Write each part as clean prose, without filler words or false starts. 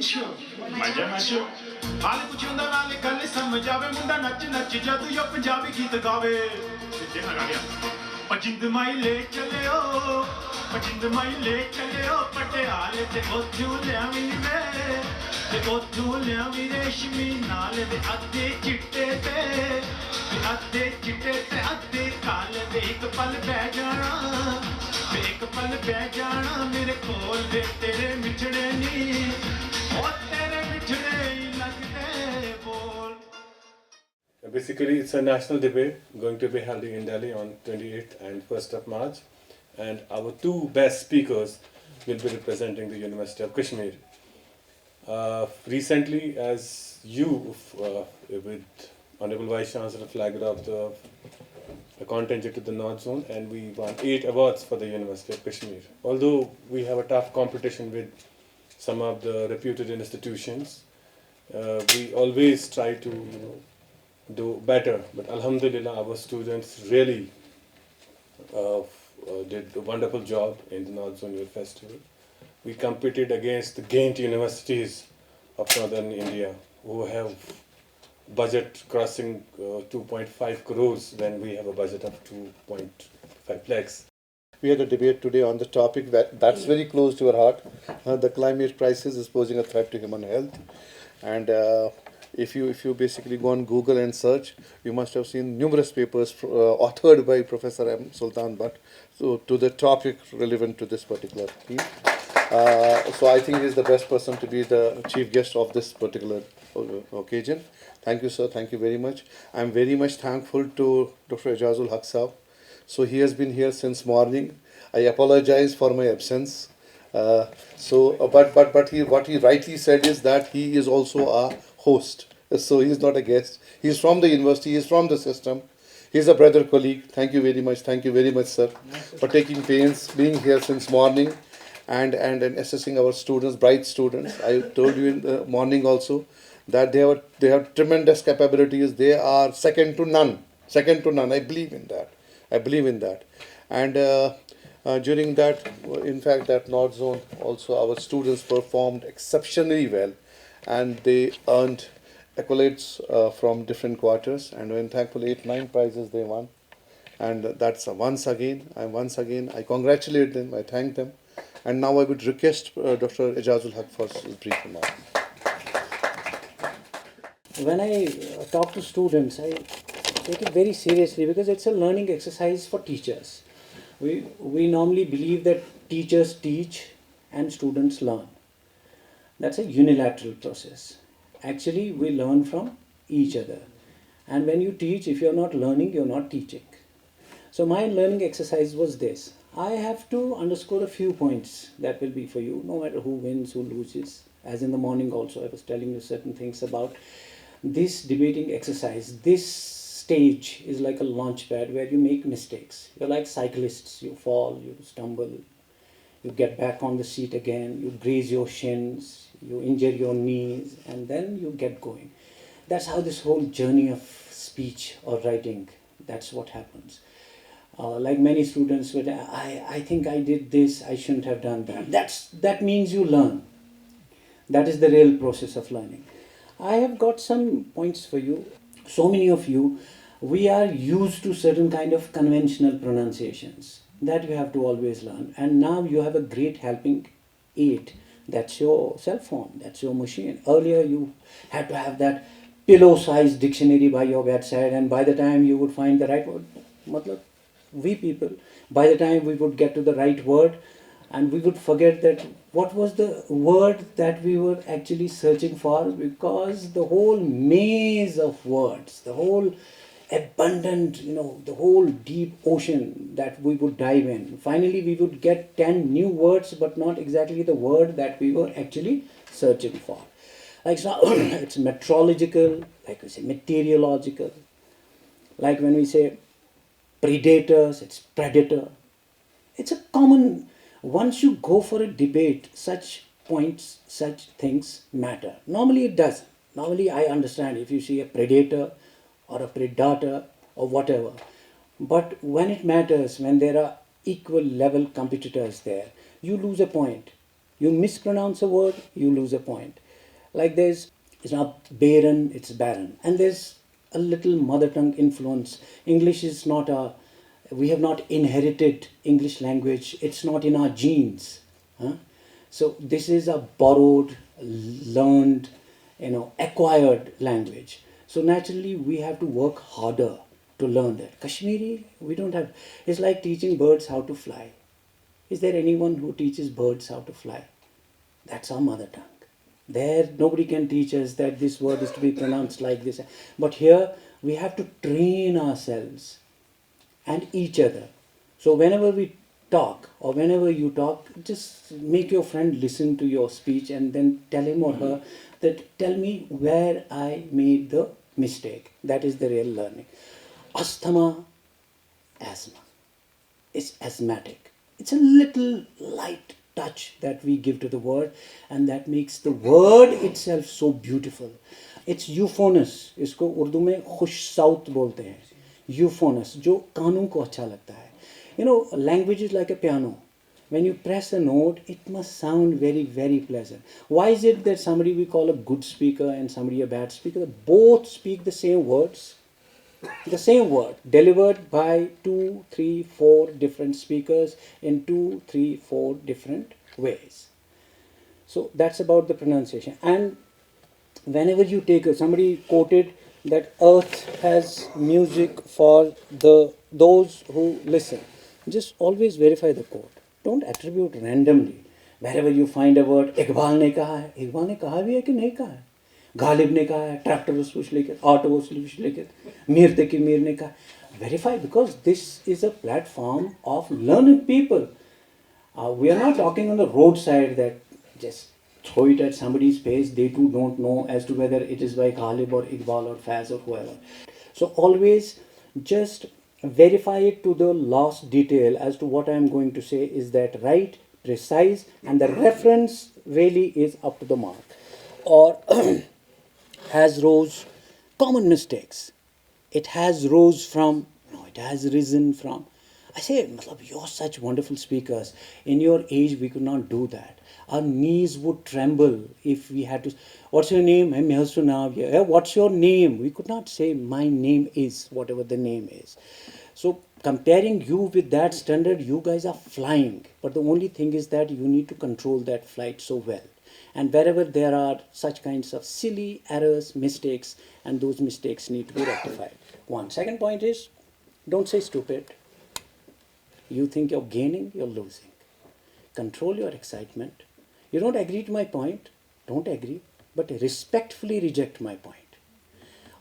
ਮਜਾ ਨੱਚ ਹਾਲ ਕੁਛ ਹੁੰਦਾ ਨਾਲੇ ਗੱਲ ਸਮਝ ਆਵੇ ਮੁੰਡਾ ਨੱਚ ਨੱਚ ਜਦ ਯੋ ਪੰਜਾਬੀ ਗੀਤ ਗਾਵੇ ਸਿੱਧੇ ਨਾਲ ਗਾ ਗਿਆ ਪਜਿੰਦ ਮਾਈ ਲੈ ਚੱਲਿਓ ਪਜਿੰਦ ਮਾਈ ਲੈ ਚੱਲਿਓ ਪਟਿਆਲੇ ਤੇ ਉੱਥੋਂ ਲਿਆਵੀਂ ਵੇ ਤੇ ਉੱਥੋਂ ਲਿਆਵੀਂ ਰੇਸ਼ਮੀ ਨਾਲ ਦੇ ਅੱਧੇ ਚਿੱਟੇ ਤੇ ਅੱਧੇ ਚਿੱਟੇ ਤੇ ਅੱਧੇ ਕਾਲੇ ਵੇ ਇੱਕ ਪਲ ਬਹਿ ਜਾਣਾ ਵੇ ਇੱਕ ਪਲ ਬਹਿ ਜਾਣਾ ਮੇਰੇ ਕੋਲ ਵੇ ਤੇਰੇ ਮਿੱਠੜੇ ਨੀ ਉਹ ਤੇਰੇ ਮਿੱਠੜੇ ਹੀ ਲੱਗਦੇ ਬੋਲ. Basically, it's a national debate going to be held in Delhi on 28th and 1st of March, and our two best speakers will be representing the University of Kashmir. Recently, as you, with Honorable Vice Chancellor, flagged off the contingent to the North Zone, and we won 8 awards for the University of Kashmir. Although we have a tough competition with some of the reputed institutions, we always try to, do better. But Alhamdulillah, our students really did a wonderful job in the North Zone Youth Festival. We competed against the gained universities of northern India who have budget crossing 2.5 crores when we have a budget of 2.5 lakhs. We had a debate today on the topic that's very close to our heart. The climate crisis is posing a threat to human health, and if you basically go on Google and search, you must have seen numerous papers authored by Professor M. Sultan Butt to the topic relevant to this particular theme. So I think he is the best person to be the chief guest of this particular occasion. Thank you, sir. Thank you very much. I'm very much thankful to Dr. Ejazul Haq Saab. So he has been here since morning. I apologize for my absence. But what he rightly said is that he is also a host. So he is not a guest. He is from the university. He is from the system. He is a brother colleague. Thank you very much. Thank you very much, sir, for taking pains, being here since morning, and assessing our students, bright students. I told you in the morning also that they have tremendous capabilities. They are second to none. Second to none. I believe in that. And during that, in fact, that North Zone also our students performed exceptionally well, and they earned accolades from different quarters, and when thankfully 8-9 prizes they won, and that's once again I congratulate them, I thank them, and now I would request Dr. Ejazul Haq for his brief remarks. When I talk to students, I take it very seriously because it's a learning exercise for teachers. We normally believe that teachers teach and students learn. That's a unilateral process. Actually, we learn from each other. And when you teach, if you're not learning, you're not teaching. So my learning exercise was this. I have to underscore a few points that will be for you, no matter who wins, who loses. As in the morning also, I was telling you certain things about this debating exercise. This stage is like a launch pad where you make mistakes. You're like cyclists. You fall, you stumble, you get back on the seat again, you graze your shins, you injure your knees, and then you get going. That's how this whole journey of speech or writing, that's what happens. Like many students would, I think I did this, I shouldn't have done that. That means you learn. That is the real process of learning. I have got some points for you. So many of you, we are used to certain kind of conventional pronunciations that you have to always learn. And now you have a great helping aid. That's your cell phone, that's your machine. Earlier you had to have that pillow-sized dictionary by your bedside, and by the time you would find the right word, we people, by the time we would get to the right word, and we would forget that what was the word that we were actually searching for, because the whole maze of words, the whole abundant, the whole deep ocean that we would dive in. Finally, we would get 10 new words, but not exactly the word that we were actually searching for. Like so, it's metrological, like we say meteorological. Like when we say predators, it's predator. It's a common. Once you go for a debate, such points, such things matter. Normally it doesn't. Normally I understand if you see a predator or a predator or whatever. But when it matters, when there are equal level competitors there, you lose a point. You mispronounce a word, you lose a point. Like it's not barren, it's barren. And there's a little mother tongue influence. English is not we have not inherited English language. It's not in our genes. Huh? So this is a borrowed, learned, acquired language. So naturally we have to work harder to learn that. Kashmiri, we don't have, it's like teaching birds how to fly. Is there anyone who teaches birds how to fly? That's our mother tongue. There, nobody can teach us that this word is to be pronounced like this. But here, we have to train ourselves and each other. So whenever we talk, or whenever you talk, just make your friend listen to your speech and then tell him or her that, tell me where I made the mistake. That is the real learning. Asthma, asthma. It's asthmatic. It's a little light touch that we give to the word, and that makes the word itself so beautiful. It's euphonous. इसको उर्दू में खुश south बोलते हैं. Euphonous, जो कानों को अच्छा लगता है. Language is like a piano. When you press a note, it must sound very, very pleasant. Why is it that somebody we call a good speaker and somebody a bad speaker, both speak the same words? The same word delivered by 2, 3, 4 different speakers in 2, 3, 4 different ways. So that's about the pronunciation. And whenever you take somebody quoted that earth has music for those who listen. Just always verify the quote. Don't attribute randomly. Wherever you find a word, Iqbal ने कहा है, इकबाल ने कहा भी है कि नहीं कहा है? गालिब ने कहा है, ट्रैक्टर उस लिखित, ऑटो उस लिखित, मीर तकी मीर ने कहा. Verify, because this is a platform of learned people. We are not talking on the roadside that just throw it at somebody's face. They too don't know as to whether it is by Ghalib or Iqbal or Faz or whoever. So always just verify it to the last detail as to what I am going to say. Is that right, precise, and the reference really is up to the mark? Or has rose common mistakes. It has rose from, no, it has risen from. I say, you're such wonderful speakers. In your age, we could not do that. Our knees would tremble if we had to. What's your name? What's your name? We could not say, my name is, whatever the name is. So comparing you with that standard, you guys are flying. But the only thing is that you need to control that flight so well. And wherever there are such kinds of silly errors, mistakes, and those mistakes need to be rectified. One. Second point is, don't say stupid. You think you're gaining, you're losing. Control your excitement. You don't agree to my point, don't agree, but respectfully reject my point.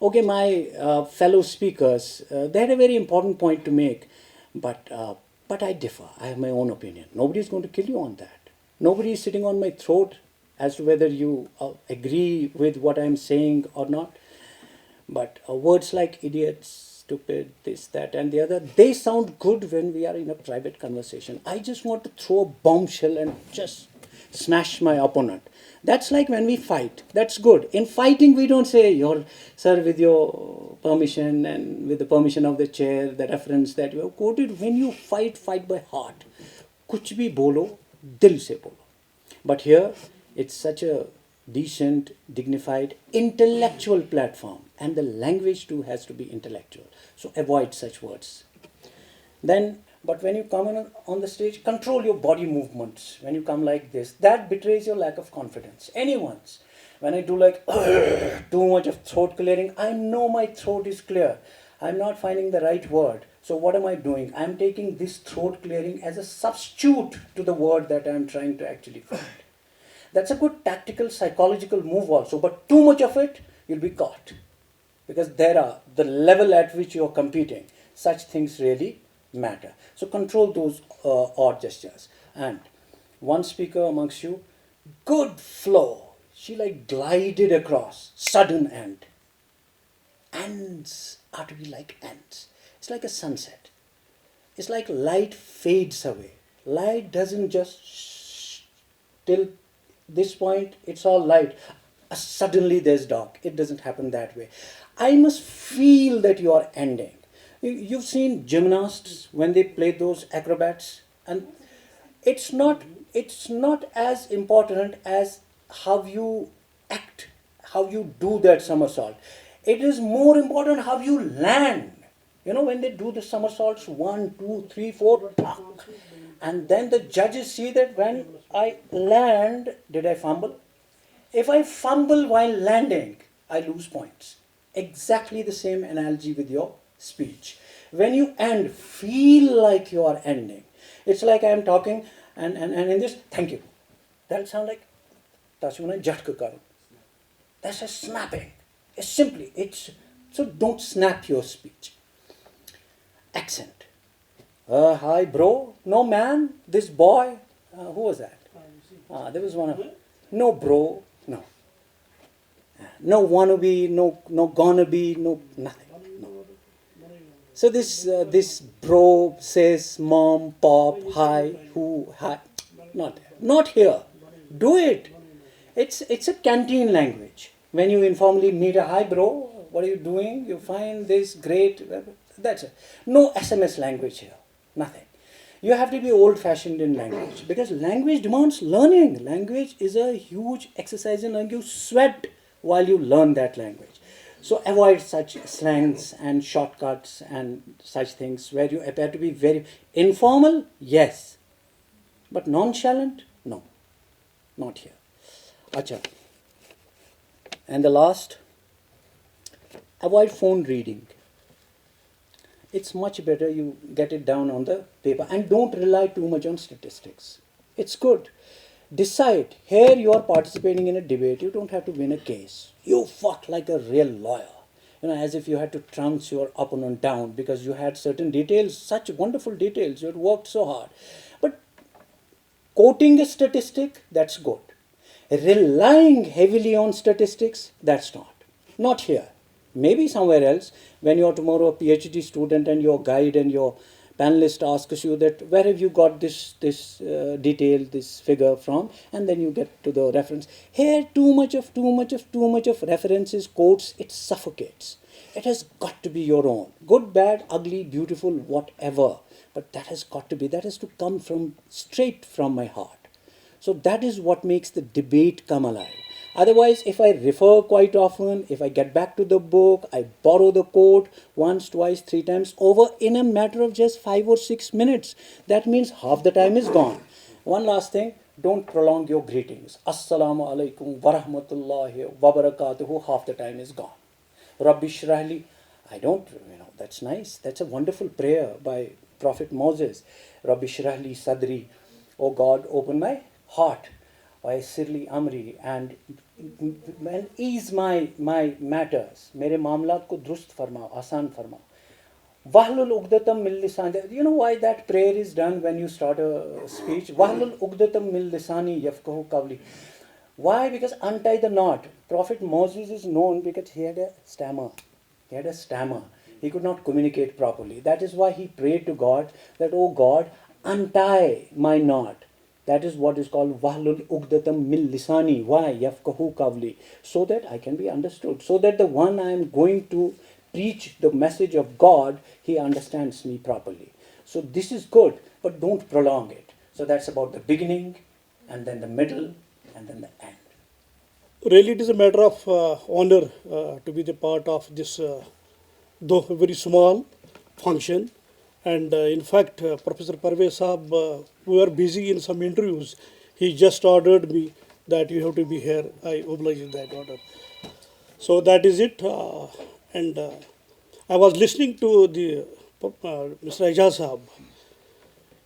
Okay, my fellow speakers, they had a very important point to make, but I differ. I have my own opinion. Nobody is going to kill you on that. Nobody is sitting on my throat as to whether you agree with what I'm saying or not. But words like idiot, stupid, this, that, and the other, they sound good when we are in a private conversation. I just want to throw a bombshell and just smash my opponent. That's like when we fight. That's good. In fighting, we don't say, sir, with your permission and with the permission of the chair, the reference that you have quoted. When you fight, fight by heart. Kuch bhi bolo, dil se bolo. But here, it's such a decent, dignified, intellectual platform. And the language too has to be intellectual. So avoid such words. Then, but when you come on the stage, control your body movements. When you come like this, that betrays your lack of confidence. Anyone's. When I do like too much of throat clearing, I know my throat is clear. I'm not finding the right word. So what am I doing? I'm taking this throat clearing as a substitute to the word that I'm trying to actually find. That's a good tactical, psychological move also. But too much of it, you'll be caught. Because there are the level at which you're competing. Such things really matter. So control those odd gestures. And one speaker amongst you, good flow. She like glided across, sudden end. Ants are to be like ants. It's like a sunset. It's like light fades away. Light doesn't just till this point, it's all light. Suddenly there's dark. It doesn't happen that way. I must feel that you are ending. You've seen gymnasts when they play those acrobats, and it's not as important as how you act, how you do that somersault. It is more important how you land. You know, when they do the somersaults, 1, 2, 3, 4, tuck. And then the judges see that when I land, did I fumble? If I fumble while landing, I lose points. Exactly the same analogy with your speech. When you end, feel like you are ending. It's like I am talking and in this, thank you. That'll sound like that's a snapping. It's simply, so don't snap your speech. Accent. Hi, bro. No, man. This boy. Who was that? There was one of. No, bro. No. No wannabe. No gonna be. No nothing. No. So this bro says mom, pop, hi, who, hi. Not here. Do it. It's a canteen language. When you informally meet a hi, bro. What are you doing? You find this great. That's it. No SMS language here. Nothing. You have to be old-fashioned in language because language demands learning. Language is a huge exercise in learning. You sweat while you learn that language. So avoid such slangs and shortcuts and such things where you appear to be very informal, yes. But nonchalant, no. Not here. Acha. And the last, avoid phone reading. It's much better you get it down on the paper and don't rely too much on statistics. It's good. Decide. Here you are participating in a debate. You don't have to win a case. You fought like a real lawyer. You know, as if you had to trounce your opponent down because you had certain details, such wonderful details. You had worked so hard. But quoting a statistic, that's good. Relying heavily on statistics, that's not. Not here. Maybe somewhere else, when you are tomorrow a PhD student and your guide and your panelist asks you that where have you got this detail, this figure from, and then you get to the reference. Here, too much of references, quotes, it suffocates. It has got to be your own. Good, bad, ugly, beautiful, whatever. But that has got to be, that has to come from straight from my heart. So that is what makes the debate come alive. Otherwise, if I refer quite often, if I get back to the book, I borrow the quote once, twice, 3 times over in a matter of just 5 or 6 minutes, that means half the time is gone. One last thing, don't prolong your greetings. Assalamu alaikum wa rahmatullahi wa barakatuhu, half the time is gone. Rabbi Shrahli, that's nice. That's a wonderful prayer by Prophet Moses. Rabbi Shrahli Sadri, oh God, open my heart. By Sirli Amri and ease my matters. Mere मामलात को दुरुस्त फरमा, आसान फरमा. Wahlul ugdatam mil lisan. You know why that prayer is done when you start a speech? Wahlul ugdatam mil lisani yafkahu kavli. Why? Because untie the knot. Prophet Moses is known because he had a stammer. He could not communicate properly. That is why he prayed to God that, oh God, untie my knot. That is what is called Wahlul Ugdatam Mil Lisani. Why? Yafkahu Kavli. So that I can be understood. So that the one I am going to preach the message of God, he understands me properly. So this is good, but don't prolong it. So that's about the beginning, and then the middle, and then the end. Really, it is a matter of honor to be the part of this, though very small function. And in fact, Professor Parvez Saab, we were busy in some interviews. He just ordered me that you have to be here. I obliged that order. So that is it. And I was listening to the Mr. Ijaz Saab.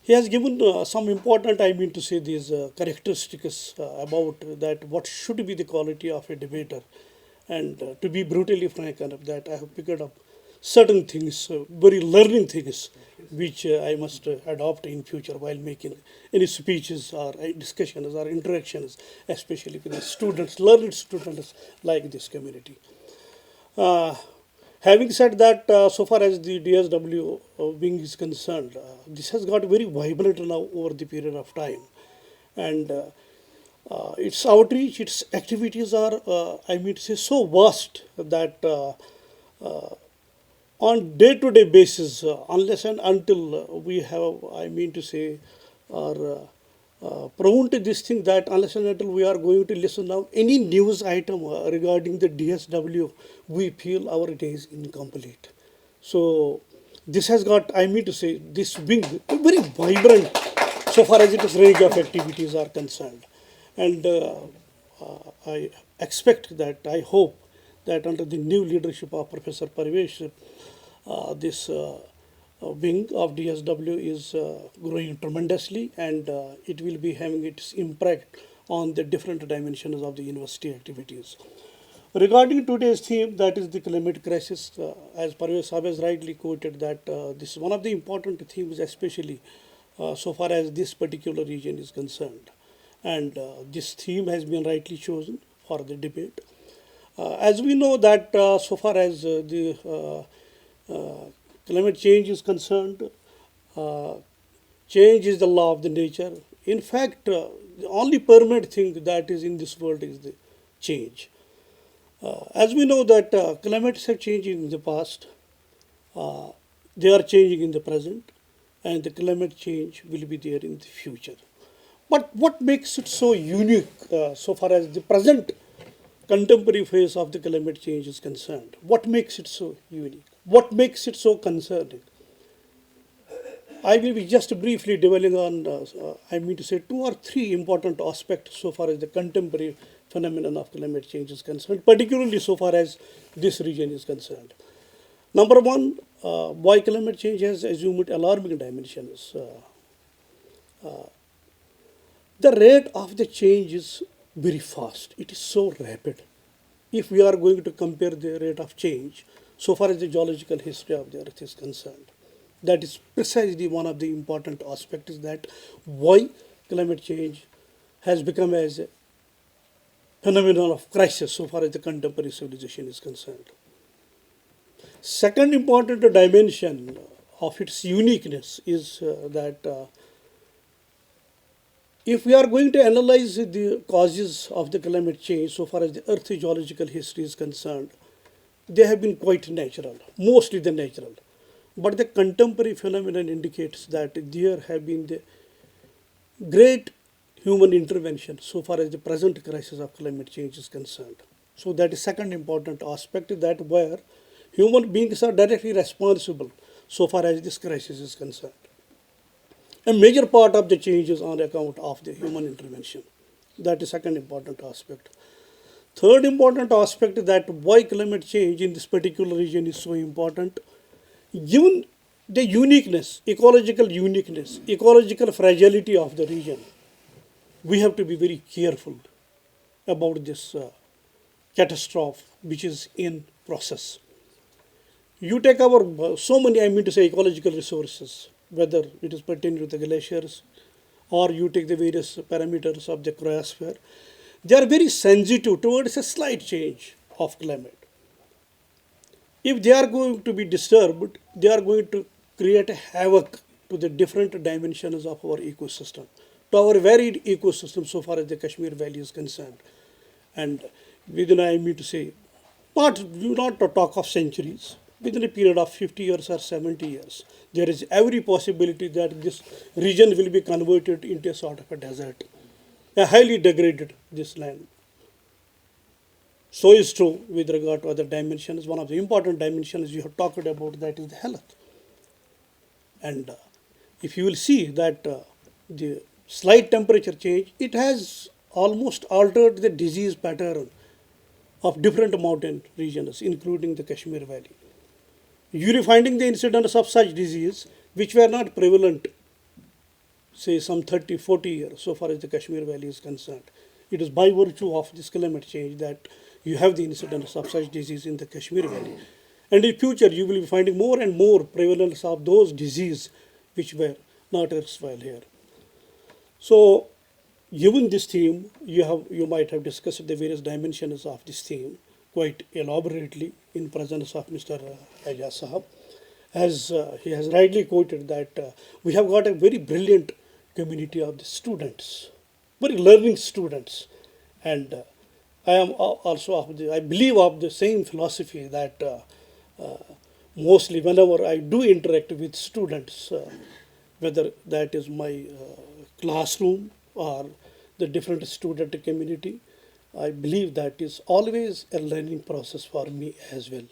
He has given some important, these characteristics about that what should be the quality of a debater. And to be brutally frank, that I have picked up certain things, very learning things, which I must adopt in future while making any speeches or discussions or interactions, especially with the students, learned students like this community. Having said that, so far as the DSW wing is concerned, this has got very vibrant now over the period of time. And its outreach, its activities are, so vast that on day-to-day basis, unless and until we have, our prone to this thing that unless and until we are going to listen now any news item regarding the DSW, we feel our day is incomplete. So this has got, I mean to say, this wing very vibrant so far as its range of activities are concerned. And I expect that, I hope that under the new leadership of Professor Parvesh, this wing of DSW is growing tremendously, and it will be having its impact on the different dimensions of the university activities. Regarding today's theme, that is the climate crisis, as Parvez Sahab has rightly quoted, that this is one of the important themes, especially so far as this particular region is concerned. And this theme has been rightly chosen for the debate. As we know that so far as the climate change is concerned, change is the law of the nature. In fact, the only permanent thing that is in this world is the change. As we know that climates have changed in the past, they are changing in the present, and the climate change will be there in the future. But what makes it so unique so far as the present contemporary phase of the climate change is concerned? What makes it so unique? What makes it so concerning? I will be just briefly dwelling on, I mean to say, 2 or 3 important aspects so far as the contemporary phenomenon of climate change is concerned, particularly so far as this region is concerned. Number one, why climate change has assumed alarming dimensions. The rate of the change is very fast. It is so rapid. If we are going to compare the rate of change, so far as the geological history of the earth is concerned, that is precisely one of the important aspects, that why climate change has become as a phenomenon of crisis so far as the contemporary civilization is concerned. Second important dimension of its uniqueness is that if we are going to analyze the causes of the climate change so far as the earth's geological history is concerned, they have been quite natural, mostly the natural. But the contemporary phenomenon indicates that there have been the great human intervention so far as the present crisis of climate change is concerned. So that is second important aspect, that where human beings are directly responsible so far as this crisis is concerned. A major part of the change is on account of the human intervention. That is second important aspect. Third important aspect, that why climate change in this particular region is so important. Given the uniqueness, ecological fragility of the region, we have to be very careful about this catastrophe which is in process. You take our so many, I mean to say, ecological resources, whether it is pertaining to the glaciers or you take the various parameters of the cryosphere, they are very sensitive towards a slight change of climate. If they are going to be disturbed, they are going to create a havoc to the different dimensions of our ecosystem, to our varied ecosystem so far as the Kashmir Valley is concerned. And within, I mean to say, not to talk of centuries, within a period of 50 years or 70 years, there is every possibility that this region will be converted into a sort of a desert, a highly degraded this land. So is true with regard to other dimensions. One of the important dimensions you have talked about, that is the health. And if you will see that the slight temperature change, it has almost altered the disease pattern of different mountain regions, including the Kashmir Valley. You are finding the incidence of such disease which were not prevalent, say some 30, 40 years so far as the Kashmir Valley is concerned. It is by virtue of this climate change that you have the incidence of such disease in the Kashmir Valley. And in future you will be finding more and more prevalence of those diseases which were not erstwhile here. So given this theme, you might have discussed the various dimensions of this theme quite elaborately in presence of Mr. Aijaz Sahab. As he has rightly quoted that we have got a very brilliant community of the students, very learning students. And I am also I believe of the same philosophy that mostly whenever I do interact with students, whether that is my classroom or the different student community. I believe that is always a learning process for me as well.